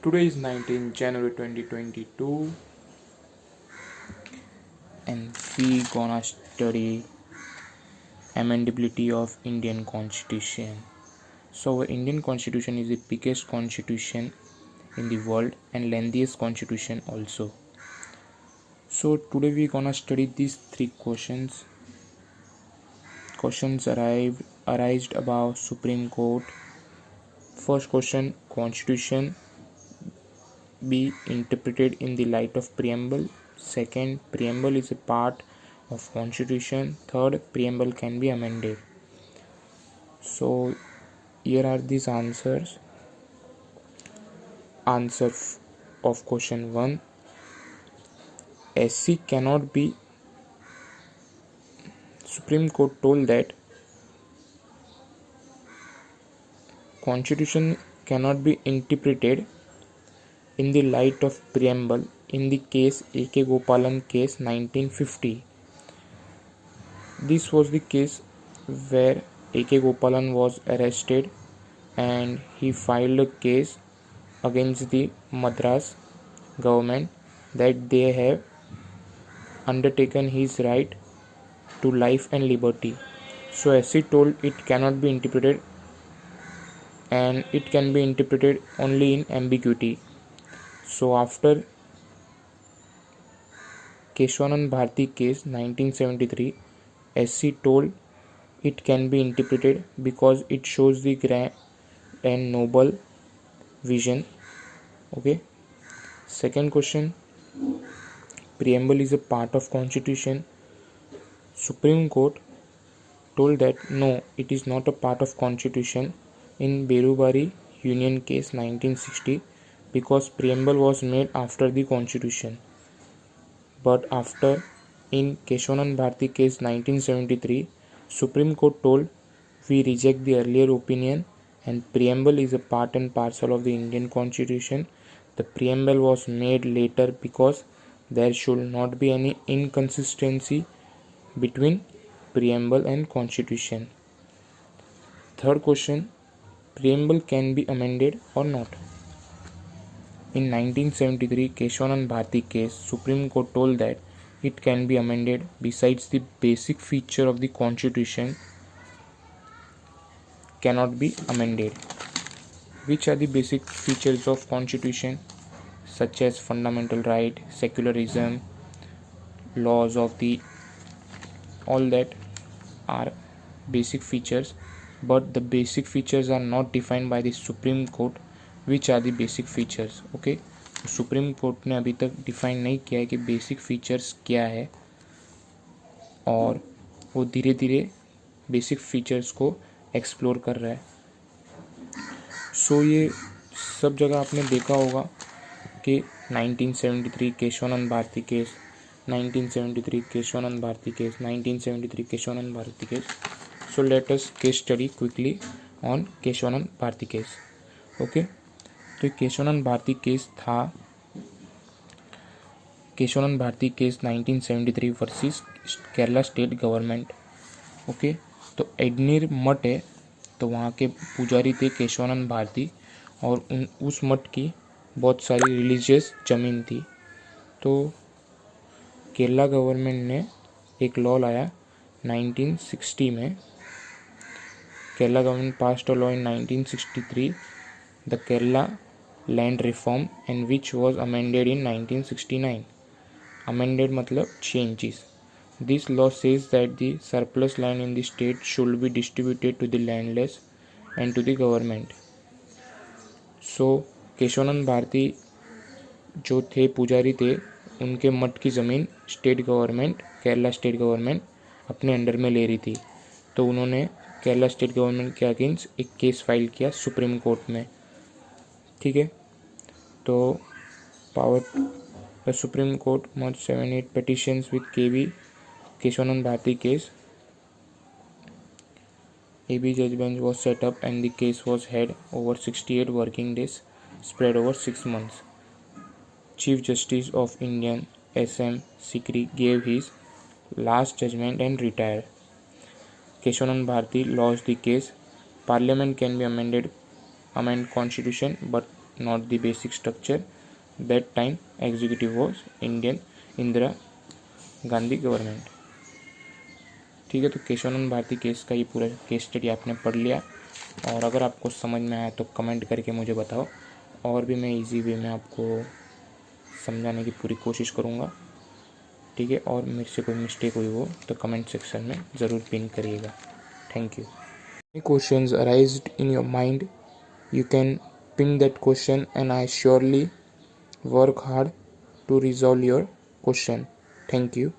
Today is 19 January 2022 and we gonna study amendability of Indian Constitution. So our Indian Constitution is the biggest constitution in the world and lengthiest constitution also. So today we gonna study these three questions. Questions arised about Supreme Court. First question, Constitution be interpreted in the light of preamble. Second, preamble is a part of constitution. Third, preamble can be amended. So here are these answers. Answer of question 1, SC cannot be. Supreme Court told that constitution cannot be interpreted in the light of preamble in the case A.K. Gopalan case 1950. This was the case where A.K. Gopalan was arrested and he filed a case against the Madras government that they have undertaken his right to life and liberty. So SC told it cannot be interpreted and it can be interpreted only in ambiguity. So after Keshwanand Bharti case 1973, SC told it can be interpreted because it shows the grand and noble vision. Okay. Second question, preamble is a part of constitution. Supreme Court told that no, it is not a part of constitution in Berubari Union case 1960 because preamble was made after the constitution. But after in Keshwanand Bharti case 1973, Supreme Court told we reject the earlier opinion and preamble is a part and parcel of the Indian Constitution. The preamble was made later because there should not be any inconsistency between preamble and constitution. Third question, preamble can be amended or not. In 1973 Keshwanand Bharti case, Supreme Court told that it can be amended besides the basic feature of the constitution cannot be amended. Which are the basic features of constitution? Such as fundamental right, secularism, laws of the, all that are basic features, but the basic features are not defined by the Supreme Court. Which are the basic features? Okay, supreme court ने अभी तक define नहीं किया है कि basic features क्या है और वो धीरे धीरे बेसिक फीचर्स को एक्सप्लोर कर रहा है. सो ये सब जगह आपने देखा होगा कि 1973 Keshavananda Bharati case, 1973 Keshavananda Bharati case, 1973 Keshavananda Bharati case. So let us case study quickly on Keshavananda Bharati case. Okay, तो केशवानंद भारती केस था, Keshavananda Bharati case 1973 versus Kerala state government. Okay, तो एडनीर मठ है, तो वहाँ के पुजारी थे केशवानंद भारती और उस मठ की बहुत सारी रिलीजियस ज़मीन थी. तो केरला गवर्नमेंट ने एक लॉ लाया 1960 में. Kerala government passed a law in 1963, the Kerala land reform, and which was amended in 1969. Amended मतलब changes. This law says that the surplus land in the state should be distributed to the landless and to the government. So Keshavananda Bharati जो थे पुजारी थे, उनके मठ की ज़मीन state government, Kerala state government अपने अंडर में ले रही थी. तो उन्होंने केरला स्टेट गवर्नमेंट के अगेंस्ट एक केस फाइल किया सुप्रीम कोर्ट में. ठीक है, तो power supreme court must 7-8 petitions with KB Keshwanand Bharti case. AB judge bench was set up and the case was had over 68 working days spread over 6 months. Chief Justice of Indian SM Sikri gave his last judgment and retired. Keshwanand Bharti lost the case. Parliament can be amend constitution but not the basic structure. That time executive was Indian Indira Gandhi government. ठीक है, तो Keshavananda Bharati case का ये पूरा case study आपने पढ़ लिया, और अगर आपको समझ में आया तो कमेंट करके मुझे बताओ, और भी मैं इजी वे में आपको समझाने की पूरी कोशिश करूँगा। ठीक है, और मेरे से कोई मिस्टेक हुई हो तो कमेंट सेक्शन में ज़रूर पिन करिएगा। Thank you. Any questions arised in your mind, you can ping that question and I surely work hard to resolve your question. Thank you.